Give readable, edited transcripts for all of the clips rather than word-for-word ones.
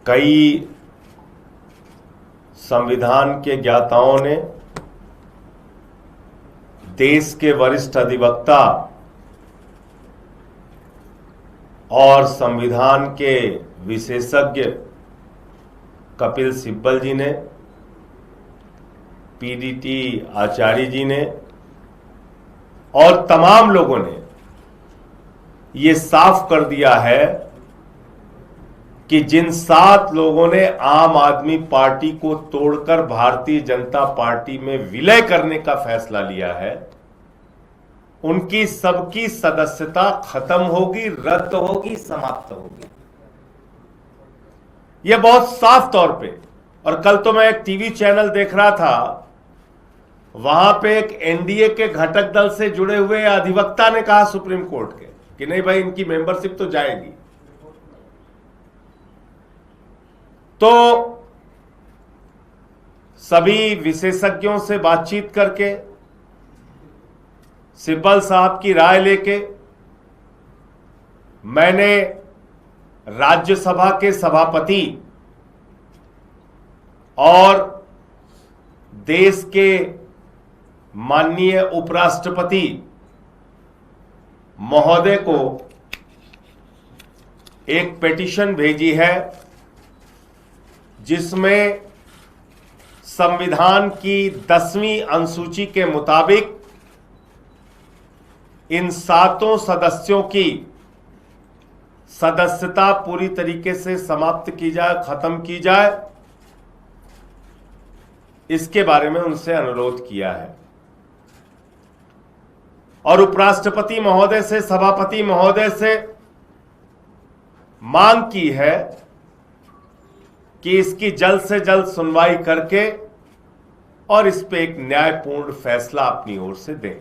कई संविधान के ज्ञाताओं ने, देश के वरिष्ठ अधिवक्ता और संविधान के विशेषज्ञ कपिल सिब्बल जी ने, पीडीटी आचार्य जी ने और तमाम लोगों ने ये साफ कर दिया है कि जिन 7 लोगों ने आम आदमी पार्टी को तोड़कर भारतीय जनता पार्टी में विलय करने का फैसला लिया है, उनकी सबकी सदस्यता खत्म होगी, रद्द होगी, समाप्त होगी। यह बहुत साफ तौर पे। और कल तो मैं एक टीवी चैनल देख रहा था, वहां पे एक एनडीए के घटक दल से जुड़े हुए अधिवक्ता ने कहा सुप्रीम कोर्ट के कि नहीं भाई, इनकी मेंबरशिप तो जाएगी। तो सभी विशेषज्ञों से बातचीत करके, सिब्बल साहब की राय लेके, मैंने राज्यसभा के सभापति और देश के माननीय उपराष्ट्रपति महोदय को एक पिटीशन भेजी है, जिसमें संविधान की 10वीं अनुसूची के मुताबिक इन 7 सदस्यों की सदस्यता पूरी तरीके से समाप्त की जाए, खत्म की जाए, इसके बारे में उनसे अनुरोध किया है। और उपराष्ट्रपति महोदय से, सभापति महोदय से मांग की है कि इसकी जल्द से जल्द सुनवाई करके और इस पे एक न्यायपूर्ण फैसला अपनी ओर से दें।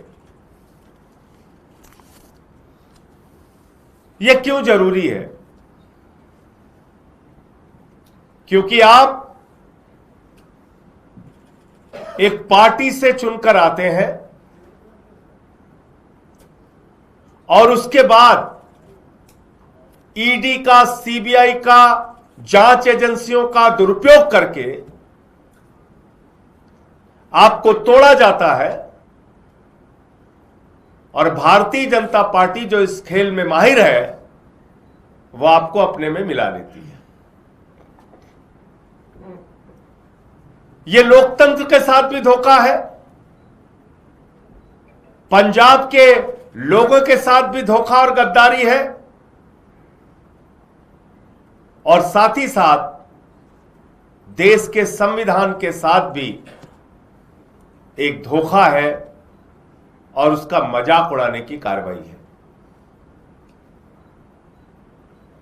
यह क्यों जरूरी है? क्योंकि आप एक पार्टी से चुनकर आते हैं और उसके बाद ईडी का, सीबीआई का, जांच एजेंसियों का दुरुपयोग करके आपको तोड़ा जाता है और भारतीय जनता पार्टी जो इस खेल में माहिर है, वो आपको अपने में मिला लेती है। ये लोकतंत्र के साथ भी धोखा है, पंजाब के लोगों के साथ भी धोखा और गद्दारी है, और साथ ही साथ देश के संविधान के साथ भी एक धोखा है और उसका मजाक उड़ाने की कार्रवाई है।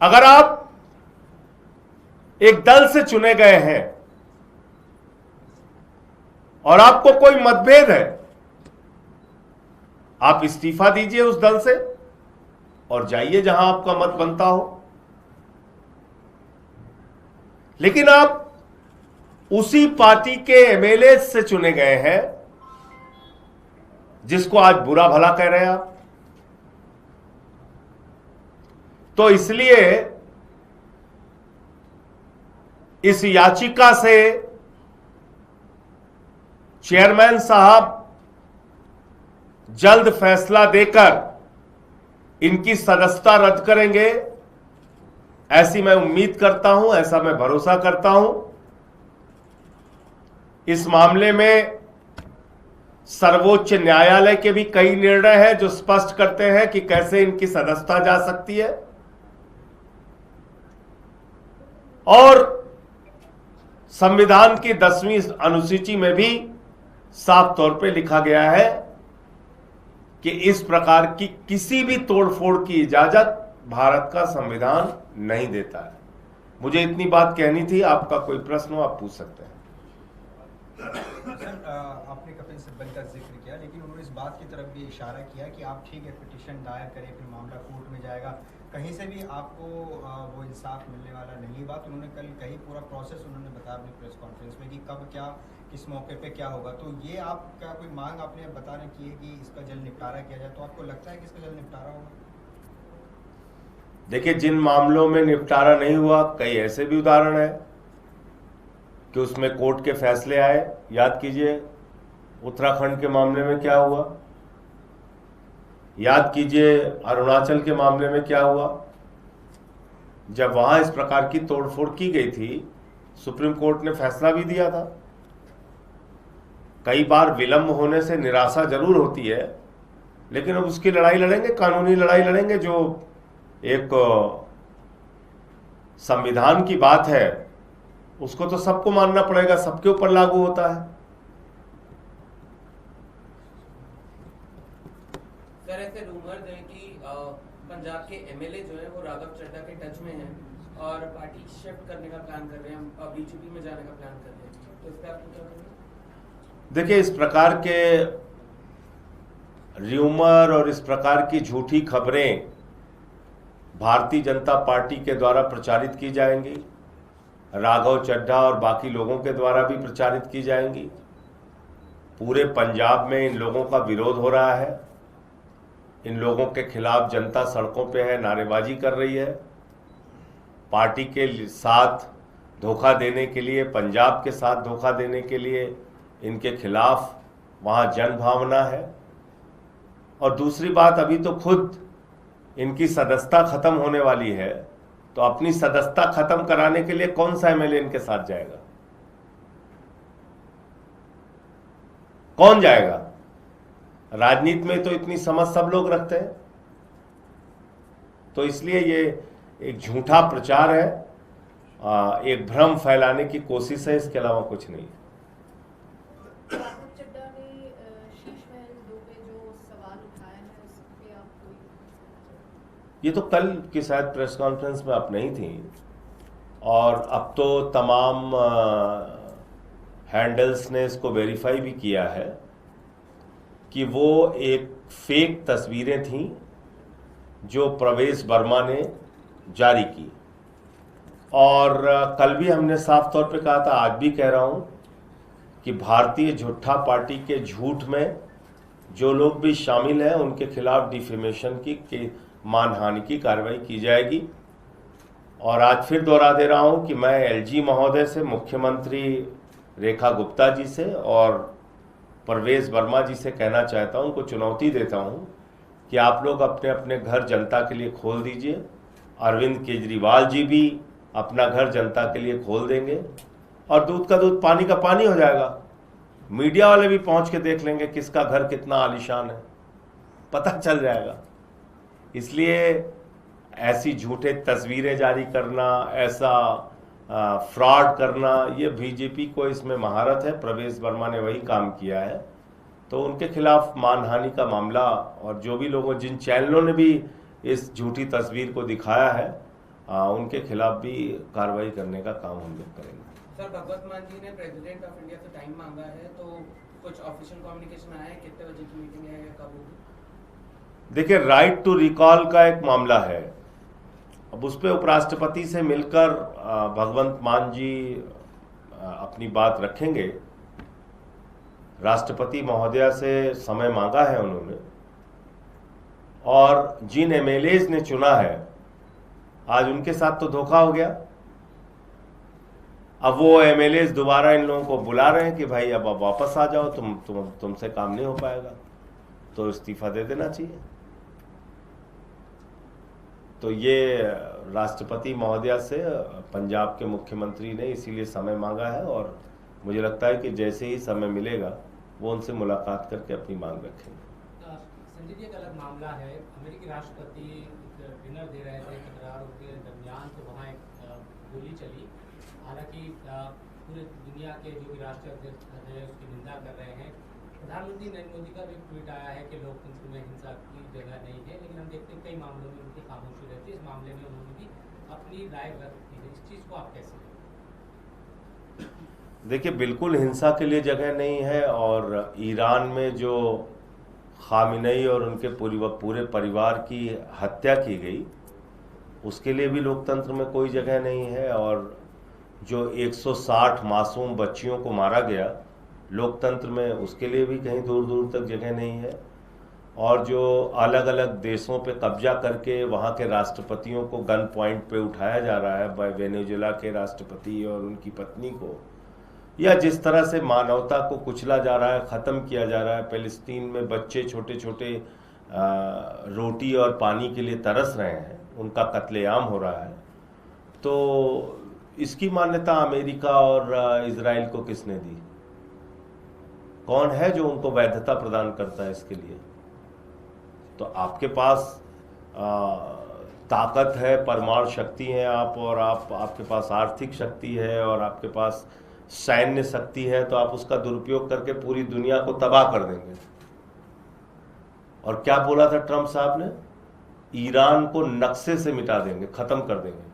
अगर आप एक दल से चुने गए हैं और आपको कोई मतभेद है, आप इस्तीफा दीजिए उस दल से और जाइए जहां आपका मत बनता हो। लेकिन आप उसी पार्टी के एमएलए से चुने गए हैं जिसको आज बुरा भला कह रहे हैं आप। तो इसलिए इस याचिका से चेयरमैन साहब जल्द फैसला देकर इनकी सदस्यता रद्द करेंगे, ऐसी मैं उम्मीद करता हूं, ऐसा मैं भरोसा करता हूं। इस मामले में सर्वोच्च न्यायालय के भी कई निर्णय हैं जो स्पष्ट करते हैं कि कैसे इनकी सदस्यता जा सकती है, और संविधान की 10वीं अनुसूची में भी साफ तौर पे लिखा गया है कि इस प्रकार की किसी भी तोड़फोड़ की इजाजत भारत का संविधान नहीं देता है। मुझे इतनी बात कहनी थी। आपका कोई प्रश्न हो आप पूछ सकते हैं। सर, आपने कपिल सिब्बल का जिक्र किया, लेकिन उन्होंने इस बात की तरफ भी इशारा किया कि आप ठीक है पिटीशन दायर करें, फिर मामला कोर्ट में जाएगा, कहीं से भी आपको वो इंसाफ मिलने वाला नहीं। बात उन्होंने कल कही, पूरा प्रोसेस उन्होंने बताया अपनी प्रेस कॉन्फ्रेंस में कि कब क्या, किस मौके पे क्या होगा। तो ये आप क्या कोई मांग आपने बताने की है कि इसका जल्द निपटारा किया जाए, तो आपको लगता है कि इसका जल्द निपटारा होगा? देखिए, जिन मामलों में निपटारा नहीं हुआ, कई ऐसे भी उदाहरण है कि उसमें कोर्ट के फैसले आए। याद कीजिए उत्तराखंड के मामले में क्या हुआ, याद कीजिए अरुणाचल के मामले में क्या हुआ। जब वहां इस प्रकार की तोड़फोड़ की गई थी, सुप्रीम कोर्ट ने फैसला भी दिया था। कई बार विलंब होने से निराशा जरूर होती है, लेकिन अब उसकी लड़ाई लड़ेंगे, कानूनी लड़ाई लड़ेंगे। जो एक संविधान की बात है उसको तो सबको मानना पड़ेगा, सबके ऊपर लागू होता है। सर, ऐसे रूमर्स हैं कि पंजाब के एमएलए जो है वो राघव चड्ढा के टच में हैं और पार्टी शिफ्ट करने का प्लान कर रहे हैं, बीजेपी में जाने का प्लान कर रहे हैं, तो इस पर आप क्या करेंगे? देखिए, इस प्रकार के र्यूमर और इस प्रकार की झूठी खबरें भारतीय जनता पार्टी के द्वारा प्रचारित की जाएंगी, राघव चड्ढा और बाकी लोगों के द्वारा भी प्रचारित की जाएंगी। पूरे पंजाब में इन लोगों का विरोध हो रहा है, इन लोगों के खिलाफ जनता सड़कों पे है, नारेबाजी कर रही है। पार्टी के साथ धोखा देने के लिए, पंजाब के साथ धोखा देने के लिए इनके खिलाफ वहाँ जन भावना है। और दूसरी बात, अभी तो खुद इनकी सदस्यता खत्म होने वाली है, तो अपनी सदस्यता खत्म कराने के लिए कौन सा एमएलए इनके साथ जाएगा? कौन जाएगा? राजनीति में तो इतनी समझ सब लोग रखते हैं। तो इसलिए ये एक झूठा प्रचार है, एक भ्रम फैलाने की कोशिश है, इसके अलावा कुछ नहीं है। राघव चड्ढा ने शीश महल 2 पे जो सवाल उठाया है उस पे आप कोई? ये तो कल की शायद प्रेस कॉन्फ्रेंस में आप नहीं थी, और अब तो तमाम हैंडल्स ने इसको वेरीफाई भी किया है कि वो एक फेक तस्वीरें थीं जो प्रवेश वर्मा ने जारी की। और कल भी हमने साफ तौर पे कहा था, आज भी कह रहा हूं कि भारतीय झूठा पार्टी के झूठ में जो लोग भी शामिल हैं उनके खिलाफ डिफेमेशन की मानहानि की कार्रवाई की जाएगी। और आज फिर दोहरा दे रहा हूं कि मैं एलजी महोदय से, मुख्यमंत्री रेखा गुप्ता जी से और प्रवेश वर्मा जी से कहना चाहता हूं, उनको चुनौती देता हूं कि आप लोग अपने अपने घर जनता के लिए खोल दीजिए। अरविंद केजरीवाल जी भी अपना घर जनता के लिए खोल देंगे और दूध का दूध पानी का पानी हो जाएगा। मीडिया वाले भी पहुंच के देख लेंगे किसका घर कितना आलीशान है, पता चल जाएगा। इसलिए ऐसी झूठे तस्वीरें जारी करना, ऐसा फ्रॉड करना, ये बीजेपी को इसमें महारत है। प्रवेश वर्मा ने वही काम किया है, तो उनके खिलाफ मानहानि का मामला, और जो भी लोगों, जिन चैनलों ने भी इस झूठी तस्वीर को दिखाया है, उनके खिलाफ भी कार्रवाई करने का काम हम लोग करेंगे। सर, भगवत मान जी ने प्रेसिडेंट ऑफ इंडिया से टाइम मांगा है, तो कुछ ऑफिशियल कम्युनिकेशन आया है? कितने बजे की मीटिंग है या कब होगी? देखिए, राइट टू रिकॉल का एक मामला है। अब उस पर उपराष्ट्रपति से मिलकर भगवंत मान जी अपनी बात रखेंगे। राष्ट्रपति महोदया से समय मांगा है उन्होंने, और जिन एमएलएज ने चुना है आज उनके साथ तो धोखा हो गया। अब वो एमएलएज दोबारा इन लोगों को बुला रहे हैं कि भाई अब आप वापस आ जाओ, तुमसे काम नहीं हो पाएगा, तो इस्तीफा दे देना चाहिए। तो ये राष्ट्रपति महोदया से पंजाब के मुख्यमंत्री ने इसीलिए समय मांगा है, और मुझे लगता है कि जैसे ही समय मिलेगा वो उनसे मुलाकात करके अपनी मांग रखेंगे। संजय जी, एक अलग मामला है। अमेरिकी राष्ट्रपति डिनर दे रहे थे कतार के दरमियान, तो वहाँ एक गोली चली। हालांकि पूरे दुनिया के जो भी राष्ट्रीय अध्यक्ष हैं उसकी निंदा कर रहे हैं। प्रधानमंत्री नरेंद्र मोदी का भी ट्वीट आया है कि लोकतंत्र में हिंसा की जगह नहीं है, लेकिन हम देखते हैं कई मामलों में उनकी खामोशी रहती है। इस मामले में उन्होंने भी अपनी राय व्यक्त की है। इस चीज़ को आप कैसे देखते? देखिए, बिल्कुल हिंसा के लिए जगह नहीं है, और ईरान में जो खामिनेई और उनके पूरे परिवार की हत्या की गई, उसके लिए भी लोकतंत्र में कोई जगह नहीं है। और जो 160 मासूम बच्चियों को मारा गया लोकतंत्र में, उसके लिए भी कहीं दूर दूर तक जगह नहीं है। और जो अलग अलग देशों पे कब्जा करके वहाँ के राष्ट्रपतियों को गन पॉइंट पे उठाया जा रहा है, वेनेजुएला के राष्ट्रपति और उनकी पत्नी को, या जिस तरह से मानवता को कुचला जा रहा है, ख़त्म किया जा रहा है, फ़िलिस्तीन में बच्चे छोटे छोटे रोटी और पानी के लिए तरस रहे हैं, उनका कत्लेआम हो रहा है, तो इसकी मान्यता अमेरिका और इजराइल को किसने दी? कौन है जो उनको वैधता प्रदान करता है इसके लिए? तो आपके पास ताकत है, परमाणु शक्ति है आप, और आपके पास आर्थिक शक्ति है और आपके पास सैन्य शक्ति है, तो आप उसका दुरुपयोग करके पूरी दुनिया को तबाह कर देंगे। और क्या बोला था ट्रंप साहब ने? ईरान को नक्शे से मिटा देंगे, खत्म कर देंगे।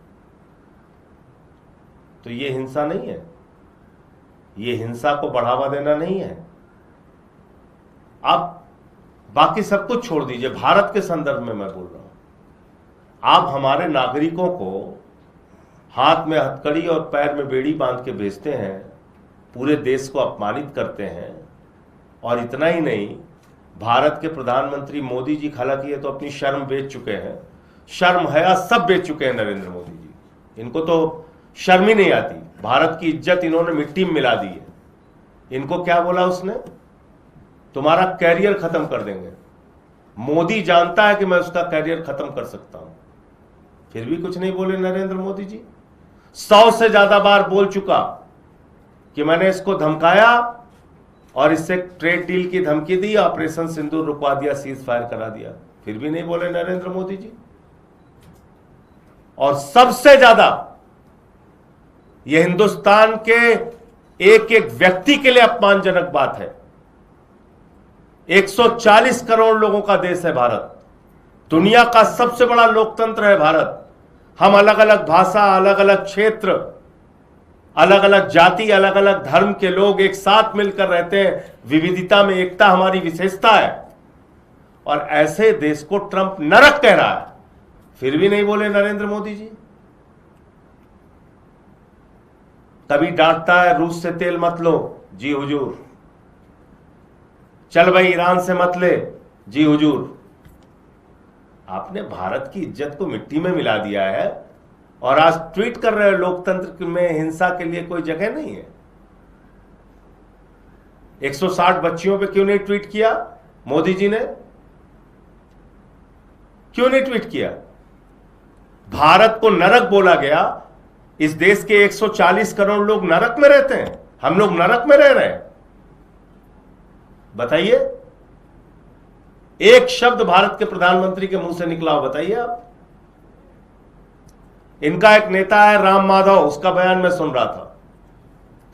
तो ये हिंसा नहीं है, ये हिंसा को बढ़ावा देना नहीं है। आप बाकी सब कुछ छोड़ दीजिए, भारत के संदर्भ में मैं बोल रहा हूं। आप हमारे नागरिकों को हाथ में हथकड़ी और पैर में बेड़ी बांध के भेजते हैं, पूरे देश को अपमानित करते हैं। और इतना ही नहीं, भारत के प्रधानमंत्री मोदी जी, हालांकि ये तो अपनी शर्म बेच चुके हैं, शर्म हया सब बेच चुके हैं नरेंद्र मोदी जी। इनको तो शर्म ही नहीं आती, भारत की इज्जत इन्होंने मिट्टी में मिला दी है। इनको क्या बोला उसने? तुम्हारा कैरियर खत्म कर देंगे। मोदी जानता है कि मैं उसका कैरियर खत्म कर सकता हूं, फिर भी कुछ नहीं बोले नरेंद्र मोदी जी। 100 से ज्यादा बार बोल चुका कि मैंने इसको धमकाया और इससे ट्रेड डील की धमकी दी, ऑपरेशन सिंदूर रुकवा दिया, सीज फायर करा दिया, फिर भी नहीं बोले नरेंद्र मोदी जी। और सबसे ज्यादा यह हिंदुस्तान के एक एक व्यक्ति के लिए अपमानजनक बात है। 140 करोड़ लोगों का देश है भारत, दुनिया का सबसे बड़ा लोकतंत्र है भारत। हम अलग अलग भाषा, अलग अलग क्षेत्र, अलग अलग जाति, अलग अलग धर्म के लोग एक साथ मिलकर रहते हैं। विविधता में एकता हमारी विशेषता है। और ऐसे देश को ट्रंप नरक कह रहा है, फिर भी नहीं बोले नरेंद्र मोदी जी। कभी डांटता है, रूस से तेल मत लो, जी हुजूर। चल भाई ईरान से मत ले, जी हुजूर। आपने भारत की इज्जत को मिट्टी में मिला दिया है और आज ट्वीट कर रहे हो लोकतंत्र में हिंसा के लिए कोई जगह नहीं है। 160 बच्चियों पे क्यों नहीं ट्वीट किया मोदी जी ने? क्यों नहीं ट्वीट किया? भारत को नरक बोला गया। इस देश के 140 करोड़ लोग नरक में रहते हैं, हम लोग नरक में रह रहे हैं। बताइए, एक शब्द भारत के प्रधानमंत्री के मुंह से निकला हो, बताइए आप। इनका एक नेता है राम माधव, उसका बयान मैं सुन रहा था,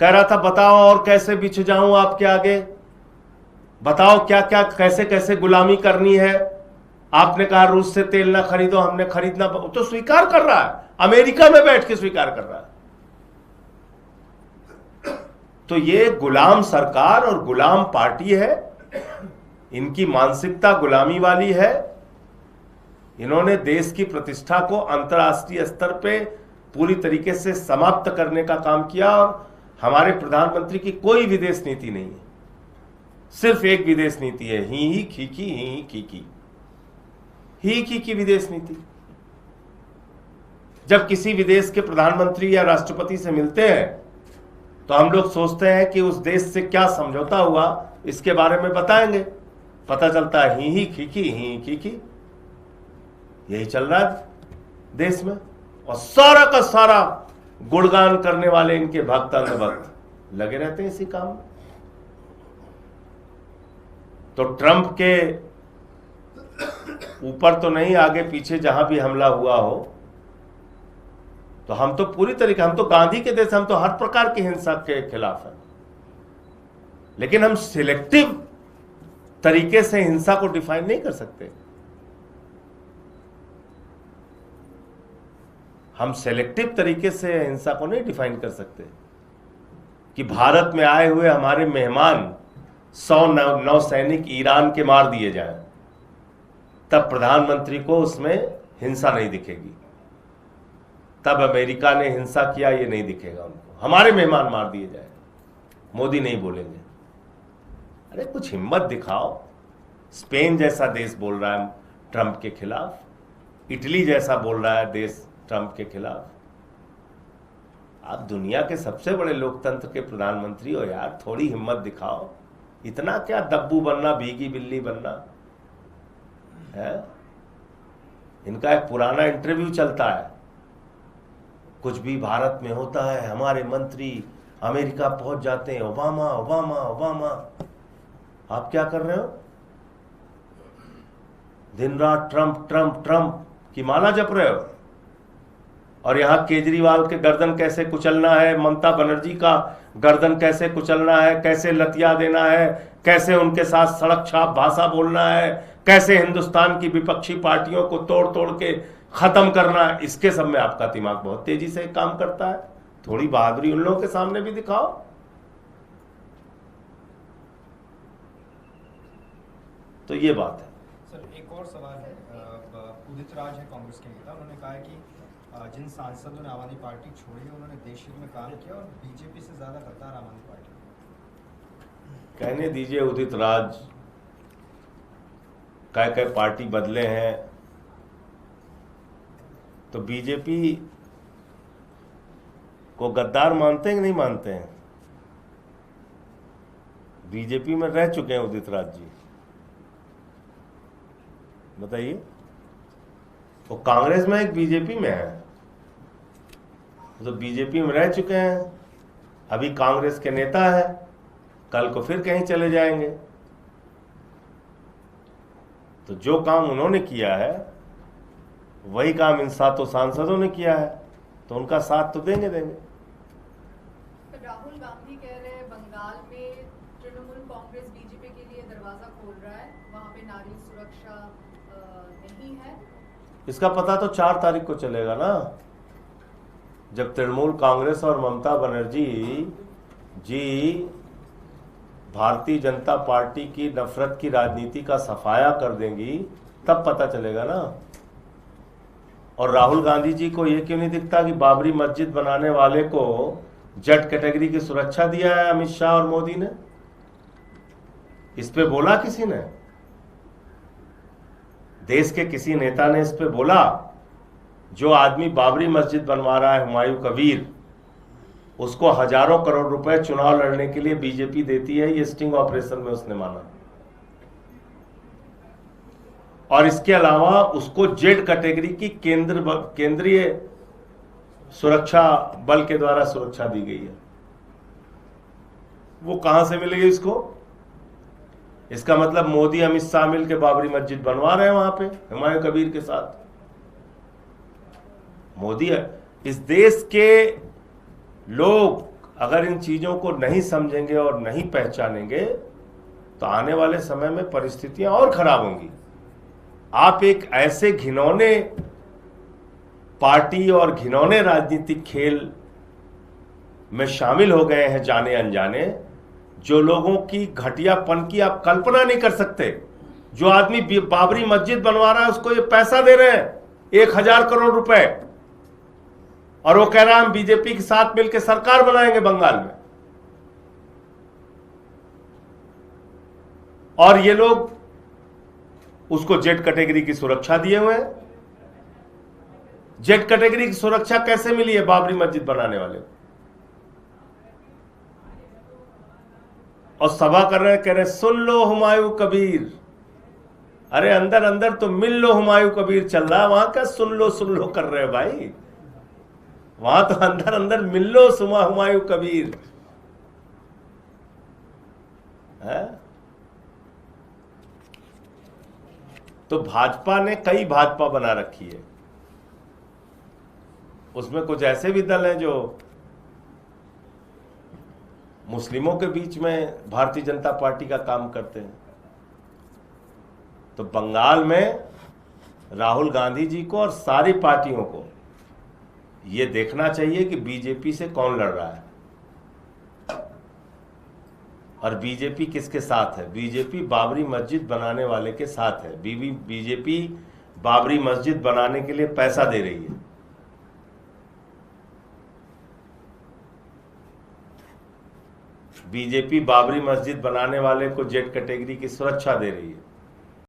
कह रहा था बताओ और कैसे बिछ जाऊं आपके आगे, बताओ क्या क्या कैसे कैसे गुलामी करनी है। आपने कहा रूस से तेल ना खरीदो, हमने खरीदना, तो स्वीकार कर रहा है, अमेरिका में बैठ के स्वीकार कर रहा है। तो ये गुलाम सरकार और गुलाम पार्टी है, इनकी मानसिकता गुलामी वाली है। इन्होंने देश की प्रतिष्ठा को अंतर्राष्ट्रीय स्तर पे पूरी तरीके से समाप्त करने का काम किया। और हमारे प्रधानमंत्री की कोई विदेश नीति नहीं है, सिर्फ एक विदेश नीति है, ही खीकी ही खीकी, ही खीकी विदेश नीति। जब किसी विदेश के प्रधानमंत्री या राष्ट्रपति से मिलते हैं तो हम लोग सोचते हैं कि उस देश से क्या समझौता हुआ, इसके बारे में बताएंगे। पता चलता है ही खीकी ही खीकी, यही चल रहा है देश में। और सारा का सारा गुणगान करने वाले इनके भक्त अंधभक्त लगे रहते हैं इसी काम में। तो ट्रंप के ऊपर तो नहीं, आगे पीछे जहां भी हमला हुआ हो, तो हम तो पूरी तरीके, हम तो गांधी के देश, हम तो हर प्रकार की हिंसा के खिलाफ हैं। लेकिन हम सिलेक्टिव तरीके से हिंसा को डिफाइन नहीं कर सकते। हम सेलेक्टिव तरीके से हिंसा को नहीं डिफाइन कर सकते कि भारत में आए हुए हमारे मेहमान 100 नौसैनिक ईरान के मार दिए जाएं, तब प्रधानमंत्री को उसमें हिंसा नहीं दिखेगी। तब अमेरिका ने हिंसा किया ये नहीं दिखेगा उनको। हमारे मेहमान मार दिए जाए, मोदी नहीं बोलेंगे। अरे कुछ हिम्मत दिखाओ, स्पेन जैसा देश बोल रहा है ट्रंप के खिलाफ, इटली जैसा बोल रहा है देश ट्रंप के खिलाफ। आप दुनिया के सबसे बड़े लोकतंत्र के प्रधानमंत्री हो यार, थोड़ी हिम्मत दिखाओ। इतना क्या दब्बू बनना, भीगी बिल्ली बनना है। इनका एक पुराना इंटरव्यू चलता है, कुछ भी भारत में होता है हमारे मंत्री अमेरिका पहुंच जाते हैं, ओबामा ओबामा ओबामा। आप क्या कर रहे हो? दिन रात ट्रंप ट्रंप ट्रंप की माला जप रहे हो। और यहां केजरीवाल के गर्दन कैसे कुचलना है, ममता बनर्जी का गर्दन कैसे कुचलना है, कैसे लतिया देना है, कैसे उनके साथ सड़क छाप भाषा बोलना है, कैसे हिंदुस्तान की विपक्षी पार्टियों को तोड़ तोड़ के खत्म करना है, इसके सब में आपका दिमाग बहुत तेजी से काम करता है। थोड़ी बहादुरी उन लोगों के सामने भी दिखाओ। तो ये बात है। सर एक और सवाल है, उदित राज है कांग्रेस के नेता, उन्होंने कहा है कि जिन सांसदों ने आम आदमी पार्टी छोड़ी है उन्होंने देश हित में काम किया और बीजेपी से ज्यादा गद्दार आम आदमी पार्टी। कहने दीजिए, उदित राज कई पार्टी बदले हैं, तो बीजेपी को गद्दार मानते हैं कि नहीं मानते हैं? बीजेपी में रह चुके हैं उदित राज जी, बताइए। वो कांग्रेस में एक बीजेपी में है, तो बीजेपी में रह चुके हैं, अभी कांग्रेस के नेता है, कल को फिर कहीं चले जाएंगे। तो जो काम उन्होंने किया है वही काम इन 7 सांसदों ने किया है, तो उनका साथ तो देंगे। राहुल गांधी कह रहे हैं बंगाल में तृणमूल कांग्रेस बीजेपी के लिए दरवाजा खोल रहा है, वहां पे नारी सुरक्षा नहीं है। इसका पता तो 4 तारीख को चलेगा ना, जब तृणमूल कांग्रेस और ममता बनर्जी जी भारतीय जनता पार्टी की नफरत की राजनीति का सफाया कर देंगी, तब पता चलेगा ना। और राहुल गांधी जी को यह क्यों नहीं दिखता कि बाबरी मस्जिद बनाने वाले को जेड कैटेगरी की सुरक्षा दिया है अमित शाह और मोदी ने? इस पे बोला किसी ने? देश के किसी नेता ने इस पे बोला? जो आदमी बाबरी मस्जिद बनवा रहा है, हुमायूं कबीर, उसको हजारों करोड़ रुपए चुनाव लड़ने के लिए बीजेपी देती है, ये स्टिंग ऑपरेशन में उसने माना। और इसके अलावा उसको जेड कैटेगरी की केंद्रीय सुरक्षा बल के द्वारा सुरक्षा दी गई है। वो कहां से मिलेगी इसको? इसका मतलब मोदी अमित शाह मिल के बाबरी मस्जिद बनवा रहे हैं वहां पे हुमायूं कबीर के साथ। मोदी, इस देश के लोग अगर इन चीजों को नहीं समझेंगे और नहीं पहचानेंगे तो आने वाले समय में परिस्थितियां और खराब होंगी। आप एक ऐसे घिनौने पार्टी और घिनौने राजनीतिक खेल में शामिल हो गए हैं जाने अनजाने, जो लोगों की घटियापन की आप कल्पना नहीं कर सकते। जो आदमी बाबरी मस्जिद बनवा रहा है उसको ये पैसा दे रहे हैं 1000 करोड़ रुपए, और वो कह रहा है हम बीजेपी के साथ मिलकर सरकार बनाएंगे बंगाल में। और ये लोग उसको जेड कैटेगरी की सुरक्षा दिए हुए हैं। जेड कैटेगरी की सुरक्षा कैसे मिली है बाबरी मस्जिद बनाने वाले को? और सभा कर रहे हैं, कह रहे सुन लो हुमायूं कबीर। अरे अंदर अंदर तो मिल लो हुमायूं कबीर चल रहा है, वहां क्या सुन लो कर रहे हैं भाई? वहां तो अंदर अंदर मिल लो हुमायूं कबीर है। तो भाजपा ने कई भाजपा बना रखी है, उसमें कुछ ऐसे भी दल हैं जो मुस्लिमों के बीच में भारतीय जनता पार्टी का काम करते हैं। तो बंगाल में राहुल गांधी जी को और सारी पार्टियों को यह देखना चाहिए कि बीजेपी से कौन लड़ रहा है और बीजेपी किसके साथ है। बीजेपी बाबरी मस्जिद बनाने वाले के साथ है। बीजेपी बाबरी मस्जिद बनाने के लिए पैसा दे रही है। बीजेपी बाबरी मस्जिद बनाने वाले को जेड कैटेगरी की सुरक्षा दे रही है।